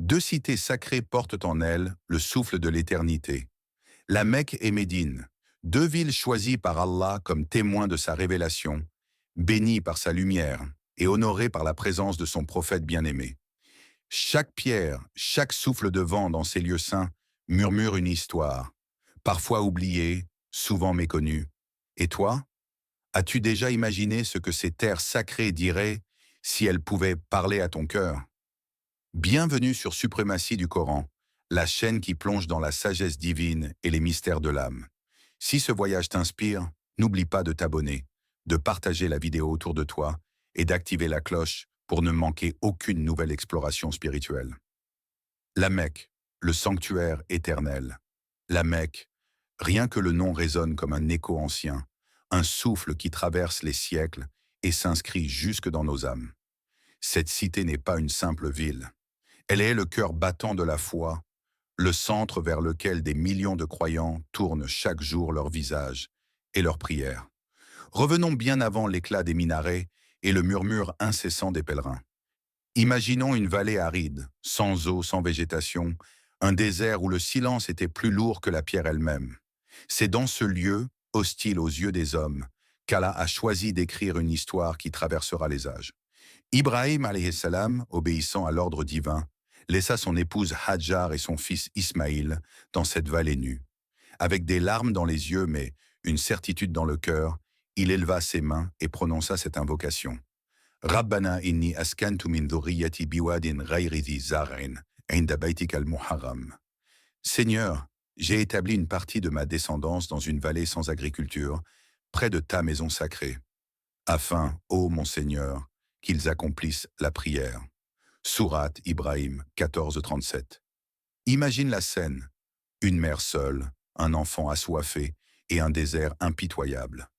Deux cités sacrées portent en elles le souffle de l'éternité. La Mecque et Médine, deux villes choisies par Allah comme témoins de sa révélation, bénies par sa lumière et honorées par la présence de son prophète bien-aimé. Chaque pierre, chaque souffle de vent dans ces lieux saints murmure une histoire, parfois oubliée, souvent méconnue. Et toi, as-tu déjà imaginé ce que ces terres sacrées diraient si elles pouvaient parler à ton cœur? Bienvenue sur Suprématie du Coran, la chaîne qui plonge dans la sagesse divine et les mystères de l'âme. Si ce voyage t'inspire, n'oublie pas de t'abonner, de partager la vidéo autour de toi et d'activer la cloche pour ne manquer aucune nouvelle exploration spirituelle. La Mecque, le sanctuaire éternel. La Mecque, rien que le nom résonne comme un écho ancien, un souffle qui traverse les siècles et s'inscrit jusque dans nos âmes. Cette cité n'est pas une simple ville. Elle est le cœur battant de la foi, le centre vers lequel des millions de croyants tournent chaque jour leur visage et leurs prières. Revenons bien avant l'éclat des minarets et le murmure incessant des pèlerins. Imaginons une vallée aride, sans eau, sans végétation, un désert où le silence était plus lourd que la pierre elle-même. C'est dans ce lieu, hostile aux yeux des hommes, qu'Allah a choisi d'écrire une histoire qui traversera les âges. Ibrahim alayhi salam, obéissant à l'ordre divin, laissa son épouse Hadjar et son fils Ismaïl dans cette vallée nue. Avec des larmes dans les yeux mais une certitude dans le cœur, il éleva ses mains et prononça cette invocation. Rabbana inni askantu min dhurriyyati biwadin ghayri dhi zar'in, 'inda baytika al-muharram. Seigneur, j'ai établi une partie de ma descendance dans une vallée sans agriculture, près de ta maison sacrée, afin, ô mon Seigneur, qu'ils accomplissent la prière. Sourate Ibrahim 14:37. Imagine la scène, une mère seule, un enfant assoiffé et un désert impitoyable.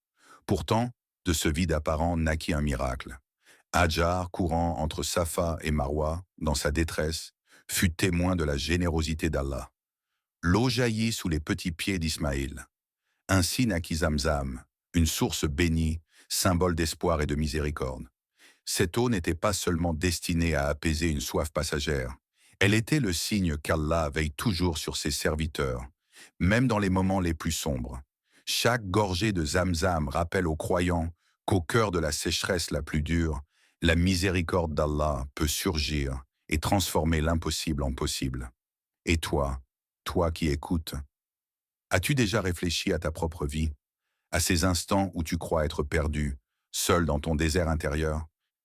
Pourtant, de ce vide apparent naquit un miracle. Hadjar, courant entre Safa et Marwa, dans sa détresse, fut témoin de la générosité d'Allah. L'eau jaillit sous les petits pieds d'Ismaïl. Ainsi naquit Zamzam, une source bénie, symbole d'espoir et de miséricorde. Cette eau n'était pas seulement destinée à apaiser une soif passagère, elle était le signe qu'Allah veille toujours sur ses serviteurs, même dans les moments les plus sombres. Chaque gorgée de Zamzam rappelle aux croyants qu'au cœur de la sécheresse la plus dure, la miséricorde d'Allah peut surgir et transformer l'impossible en possible. Et toi, toi qui écoutes, as-tu déjà réfléchi à ta propre vie, à ces instants où tu crois être perdu, seul dans ton désert intérieur?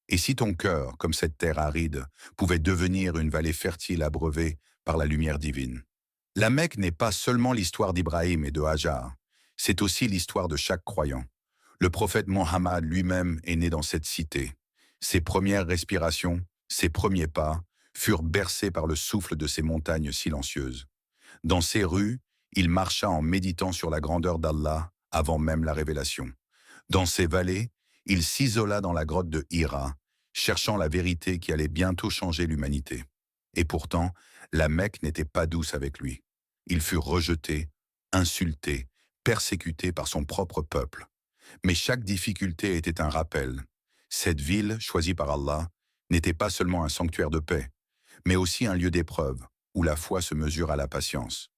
Et si ton cœur, comme cette terre aride, pouvait devenir une vallée fertile abreuvée par la lumière divine? La Mecque n'est pas seulement l'histoire d'Ibrahim et de Hajar, c'est aussi l'histoire de chaque croyant. Le prophète Mohammed lui-même est né dans cette cité. Ses premières respirations, ses premiers pas, furent bercés par le souffle de ces montagnes silencieuses. Dans ces rues, il marcha en méditant sur la grandeur d'Allah avant même la révélation. Dans ces vallées, il s'isola dans la grotte de Hira, cherchant la vérité qui allait bientôt changer l'humanité. Et pourtant, la Mecque n'était pas douce avec lui. Il fut rejeté, insulté, persécuté par son propre peuple. Mais chaque difficulté était un rappel. Cette ville, choisie par Allah, n'était pas seulement un sanctuaire de paix, mais aussi un lieu d'épreuve, où la foi se mesure à la patience.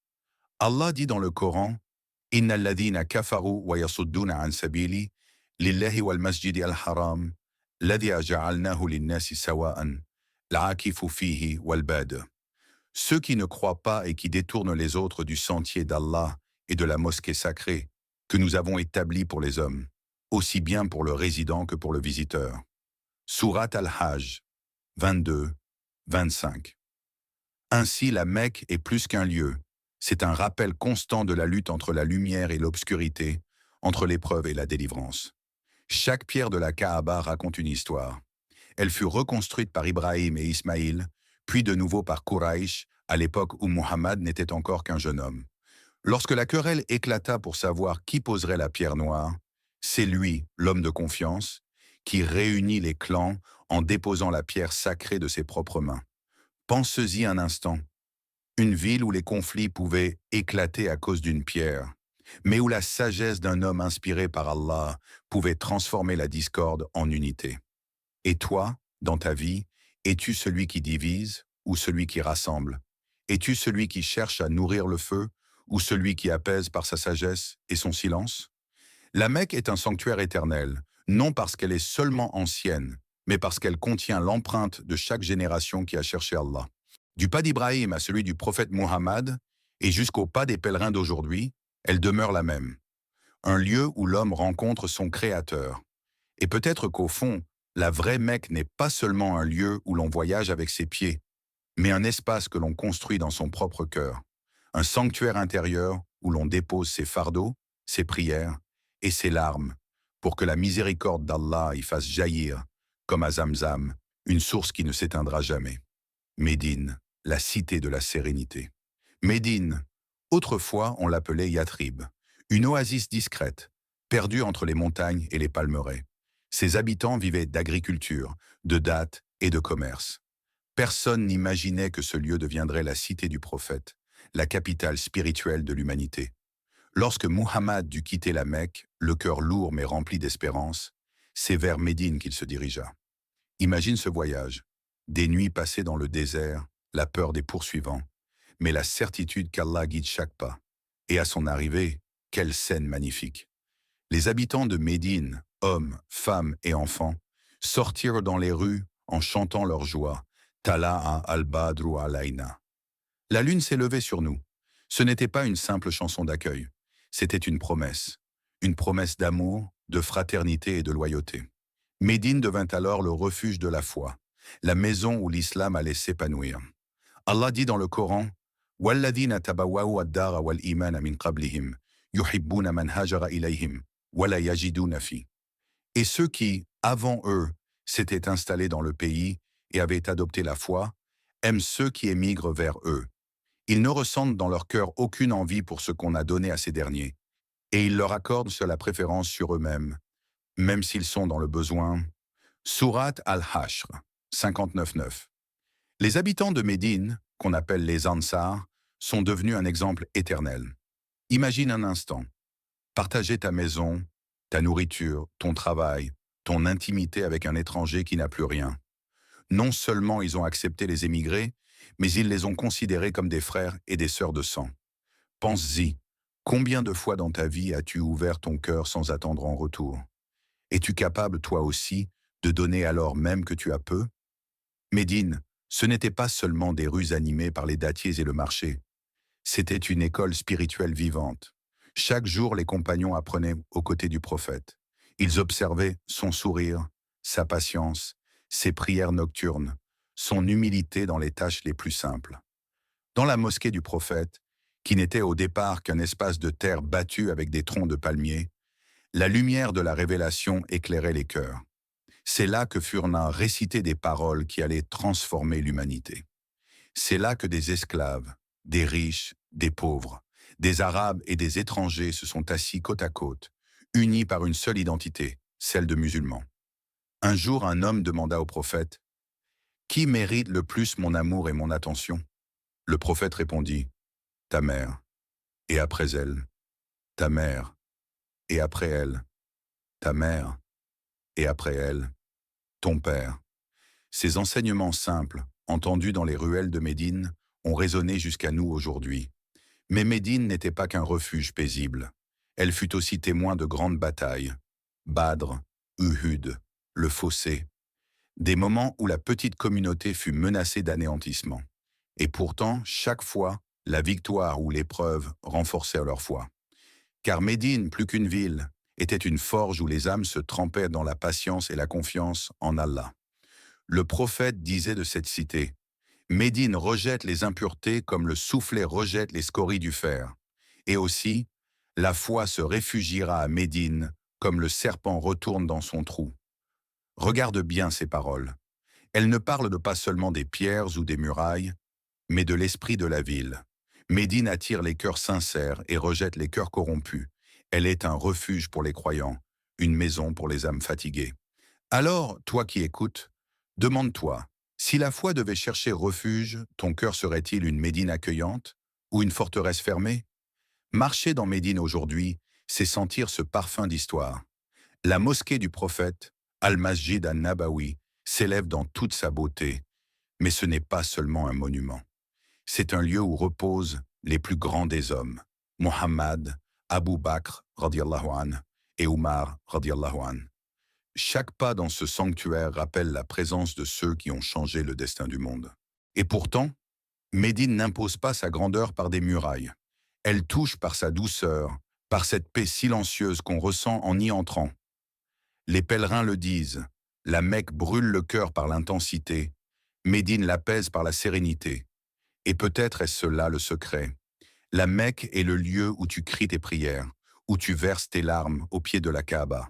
Allah dit dans le Coran, « Inna alladhina kafaru wa yasudduna an sabili, lillahi wal masjidi al-haram, ladhi ja'alnahu linnasi sawa'an, l'akifu fihi wal bad. » Ceux qui ne croient pas et qui détournent les autres du sentier d'Allah et de la mosquée sacrée, que nous avons établie pour les hommes, aussi bien pour le résident que pour le visiteur. Sourate Al-Hajj 22-25. Ainsi, la Mecque est plus qu'un lieu. C'est un rappel constant de la lutte entre la lumière et l'obscurité, entre l'épreuve et la délivrance. Chaque pierre de la Kaaba raconte une histoire. Elle fut reconstruite par Ibrahim et Ismaïl, puis de nouveau par Quraïsh, à l'époque où Muhammad n'était encore qu'un jeune homme. Lorsque la querelle éclata pour savoir qui poserait la pierre noire, c'est lui, l'homme de confiance, qui réunit les clans en déposant la pierre sacrée de ses propres mains. Pensez-y un instant. Une ville où les conflits pouvaient éclater à cause d'une pierre, mais où la sagesse d'un homme inspiré par Allah pouvait transformer la discorde en unité. Et toi, dans ta vie, es-tu celui qui divise ou celui qui rassemble? Es-tu celui qui cherche à nourrir le feu ou celui qui apaise par sa sagesse et son silence? La Mecque est un sanctuaire éternel, non parce qu'elle est seulement ancienne, mais parce qu'elle contient l'empreinte de chaque génération qui a cherché Allah. Du pas d'Ibrahim à celui du prophète Muhammad, et jusqu'au pas des pèlerins d'aujourd'hui, elle demeure la même. Un lieu où l'homme rencontre son Créateur. Et peut-être qu'au fond, la vraie Mecque n'est pas seulement un lieu où l'on voyage avec ses pieds, mais un espace que l'on construit dans son propre cœur. Un sanctuaire intérieur où l'on dépose ses fardeaux, ses prières et ses larmes pour que la miséricorde d'Allah y fasse jaillir, comme à Zamzam, une source qui ne s'éteindra jamais. Médine, la cité de la sérénité. Médine, autrefois on l'appelait Yatrib, une oasis discrète, perdue entre les montagnes et les palmeraies. Ses habitants vivaient d'agriculture, de dattes et de commerce. Personne n'imaginait que ce lieu deviendrait la cité du prophète, la capitale spirituelle de l'humanité. Lorsque Muhammad dut quitter la Mecque, le cœur lourd mais rempli d'espérance, c'est vers Médine qu'il se dirigea. Imagine ce voyage, des nuits passées dans le désert, la peur des poursuivants, mais la certitude qu'Allah guide chaque pas. Et à son arrivée, quelle scène magnifique! Les habitants de Médine, hommes, femmes et enfants, sortirent dans les rues en chantant leur joie. Tala'a al-Badru alayna. La lune s'est levée sur nous. Ce n'était pas une simple chanson d'accueil. C'était une promesse d'amour, de fraternité et de loyauté. Médine devint alors le refuge de la foi, la maison où l'islam allait s'épanouir. Allah dit dans le Coran, وَالَّذِينَ تَبَوَّأُوا الدَّارَ وَالْإِيمَانَ مِنْ قَبْلِهِمْ يُحِبُّونَ مَنْ هَاجَرَ إِلَيْهِمْ وَلَا يَجِدُونَ فِيهِ. Et ceux qui, avant eux, s'étaient installés dans le pays et avaient adopté la foi, aiment ceux qui émigrent vers eux. Ils ne ressentent dans leur cœur aucune envie pour ce qu'on a donné à ces derniers, et ils leur accordent la préférence sur eux-mêmes, même s'ils sont dans le besoin. Surat al-Hashr, 59.9. Les habitants de Médine, qu'on appelle les Ansar, sont devenus un exemple éternel. Imagine un instant, partager ta maison, ta nourriture, ton travail, ton intimité avec un étranger qui n'a plus rien. Non seulement ils ont accepté les émigrés, mais ils les ont considérés comme des frères et des sœurs de sang. Pense-y, combien de fois dans ta vie as-tu ouvert ton cœur sans attendre en retour? Es-tu capable, toi aussi, de donner alors même que tu as peu? Médine, ce n'était pas seulement des rues animées par les dattiers et le marché. C'était une école spirituelle vivante. Chaque jour, les compagnons apprenaient aux côtés du prophète. Ils observaient son sourire, sa patience, ses prières nocturnes, son humilité dans les tâches les plus simples. Dans la mosquée du prophète, qui n'était au départ qu'un espace de terre battu avec des troncs de palmiers, la lumière de la révélation éclairait les cœurs. C'est là que furent récitées des paroles qui allaient transformer l'humanité. C'est là que des esclaves, des riches, des pauvres, des Arabes et des étrangers se sont assis côte à côte, unis par une seule identité, celle de musulmans. Un jour, un homme demanda au prophète, « Qui mérite le plus mon amour et mon attention ?» Le prophète répondit, « Ta mère, et après elle, ta mère, et après elle, ta mère, et après elle, ton père. » Ces enseignements simples, entendus dans les ruelles de Médine, ont résonné jusqu'à nous aujourd'hui. Mais Médine n'était pas qu'un refuge paisible. Elle fut aussi témoin de grandes batailles. Badr, Uhud, le Fossé. Des moments où la petite communauté fut menacée d'anéantissement. Et pourtant, chaque fois, la victoire ou l'épreuve renforçaient leur foi. Car Médine, plus qu'une ville, était une forge où les âmes se trempaient dans la patience et la confiance en Allah. Le prophète disait de cette cité, « Médine rejette les impuretés comme le soufflet rejette les scories du fer. » Et aussi, « La foi se réfugiera à Médine comme le serpent retourne dans son trou. » Regarde bien ces paroles. Elles ne parlent de pas seulement des pierres ou des murailles, mais de l'esprit de la ville. Médine attire les cœurs sincères et rejette les cœurs corrompus. Elle est un refuge pour les croyants, une maison pour les âmes fatiguées. Alors, toi qui écoutes, demande-toi, si la foi devait chercher refuge, ton cœur serait-il une Médine accueillante ou une forteresse fermée? Marcher dans Médine aujourd'hui, c'est sentir ce parfum d'histoire. La mosquée du prophète, Al-Masjid al-Nabawi, s'élève dans toute sa beauté. Mais ce n'est pas seulement un monument. C'est un lieu où reposent les plus grands des hommes, Mohammed, Abu Bakr, radiallahu anh, et Omar, radiallahu anh. Chaque pas dans ce sanctuaire rappelle la présence de ceux qui ont changé le destin du monde. Et pourtant, Médine n'impose pas sa grandeur par des murailles. Elle touche par sa douceur, par cette paix silencieuse qu'on ressent en y entrant. Les pèlerins le disent, la Mecque brûle le cœur par l'intensité, Médine l'apaise par la sérénité. Et peut-être est-ce là le secret. La Mecque est le lieu où tu cries tes prières, où tu verses tes larmes au pied de la Kaaba.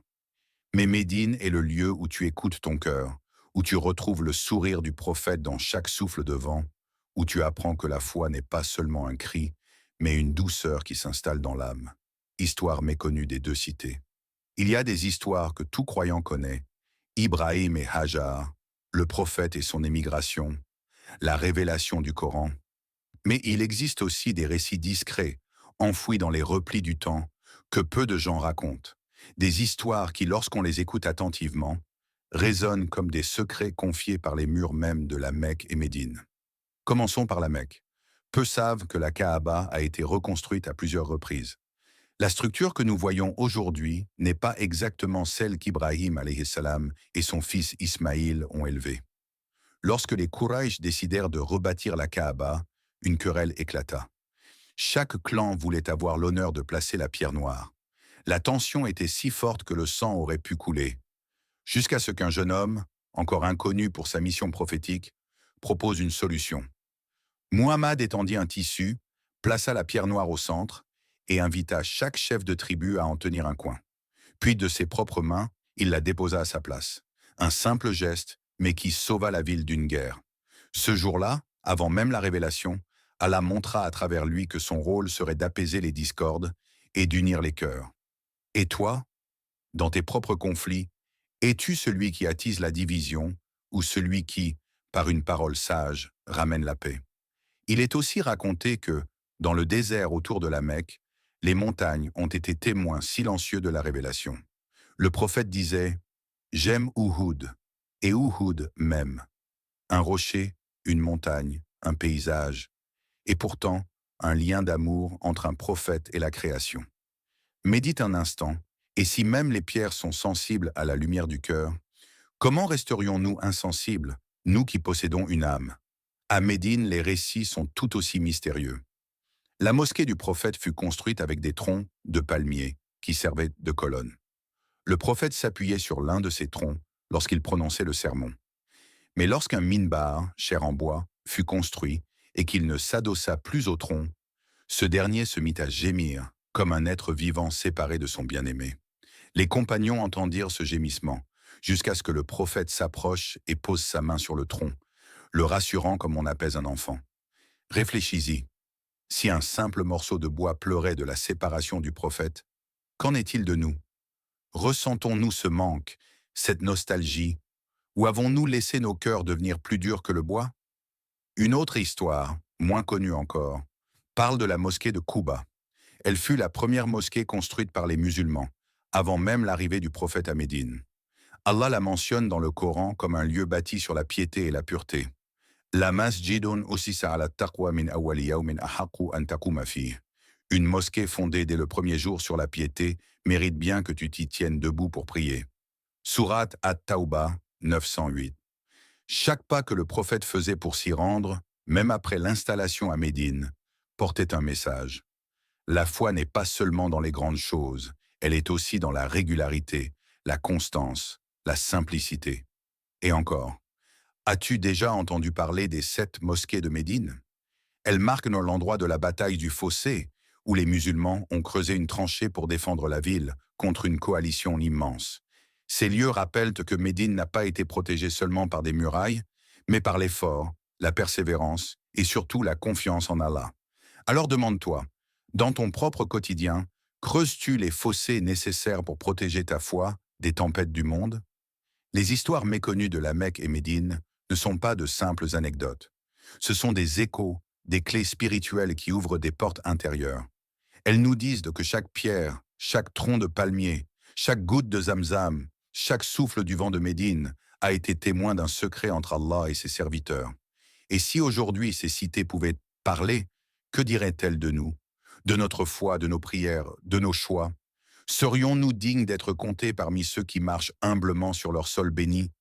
Mais Médine est le lieu où tu écoutes ton cœur, où tu retrouves le sourire du prophète dans chaque souffle de vent, où tu apprends que la foi n'est pas seulement un cri, mais une douceur qui s'installe dans l'âme. Histoire méconnue des deux cités. Il y a des histoires que tout croyant connaît, Ibrahim et Hajar, le prophète et son émigration, la révélation du Coran. Mais il existe aussi des récits discrets, enfouis dans les replis du temps, que peu de gens racontent. Des histoires qui, lorsqu'on les écoute attentivement, résonnent comme des secrets confiés par les murs mêmes de la Mecque et Médine. Commençons par la Mecque. Peu savent que la Kaaba a été reconstruite à plusieurs reprises. La structure que nous voyons aujourd'hui n'est pas exactement celle qu'Ibrahim alayhi salam et son fils Ismaïl ont élevée. Lorsque les Quraysh décidèrent de rebâtir la Kaaba, une querelle éclata. Chaque clan voulait avoir l'honneur de placer la pierre noire. La tension était si forte que le sang aurait pu couler, jusqu'à ce qu'un jeune homme, encore inconnu pour sa mission prophétique, propose une solution. Muhammad étendit un tissu, plaça la pierre noire au centre et invita chaque chef de tribu à en tenir un coin. Puis de ses propres mains, il la déposa à sa place. Un simple geste, mais qui sauva la ville d'une guerre. Ce jour-là, avant même la révélation, Allah montra à travers lui que son rôle serait d'apaiser les discordes et d'unir les cœurs. Et toi, dans tes propres conflits, es-tu celui qui attise la division ou celui qui, par une parole sage, ramène la paix? Il est aussi raconté que, dans le désert autour de la Mecque, les montagnes ont été témoins silencieux de la révélation. Le prophète disait « J'aime Uhud » et Uhud m'aime. Un rocher, une montagne, un paysage, et pourtant un lien d'amour entre un prophète et la création. Médite un instant, et si même les pierres sont sensibles à la lumière du cœur, comment resterions-nous insensibles, nous qui possédons une âme? À Médine, les récits sont tout aussi mystérieux. La mosquée du prophète fut construite avec des troncs de palmiers qui servaient de colonnes. Le prophète s'appuyait sur l'un de ces troncs lorsqu'il prononçait le sermon. Mais lorsqu'un minbar, chair en bois, fut construit et qu'il ne s'adossa plus au tronc, ce dernier se mit à gémir comme un être vivant séparé de son bien-aimé. Les compagnons entendirent ce gémissement, jusqu'à ce que le prophète s'approche et pose sa main sur le tronc, le rassurant comme on apaise un enfant. Réfléchis-y. Si un simple morceau de bois pleurait de la séparation du prophète, qu'en est-il de nous? Ressentons-nous ce manque, cette nostalgie, ou avons-nous laissé nos cœurs devenir plus durs que le bois? Une autre histoire, moins connue encore, parle de la mosquée de Quba. Elle fut la première mosquée construite par les musulmans, avant même l'arrivée du prophète à Médine. Allah la mentionne dans le Coran comme un lieu bâti sur la piété et la pureté. La masjidun ussisa ala taqwa min awwali yawmin ahaqqu an taquma fihi. Une mosquée fondée dès le premier jour sur la piété mérite bien que tu t'y tiennes debout pour prier. Sourate At-Tawbah 908. Chaque pas que le prophète faisait pour s'y rendre, même après l'installation à Médine, portait un message. La foi n'est pas seulement dans les grandes choses, elle est aussi dans la régularité, la constance, la simplicité. Et encore, as-tu déjà entendu parler des 7 mosquées de Médine? Elles marquent l'endroit de la bataille du Fossé, où les musulmans ont creusé une tranchée pour défendre la ville contre une coalition immense. Ces lieux rappellent que Médine n'a pas été protégée seulement par des murailles, mais par l'effort, la persévérance et surtout la confiance en Allah. Alors demande-toi, dans ton propre quotidien, creuses-tu les fossés nécessaires pour protéger ta foi des tempêtes du monde? Les histoires méconnues de la Mecque et Médine ne sont pas de simples anecdotes. Ce sont des échos, des clés spirituelles qui ouvrent des portes intérieures. Elles nous disent que chaque pierre, chaque tronc de palmier, chaque goutte de zamzam, chaque souffle du vent de Médine a été témoin d'un secret entre Allah et ses serviteurs. Et si aujourd'hui ces cités pouvaient parler, que diraient-elles de nous, de notre foi, de nos prières, de nos choix? Serions-nous dignes d'être comptés parmi ceux qui marchent humblement sur leur sol béni,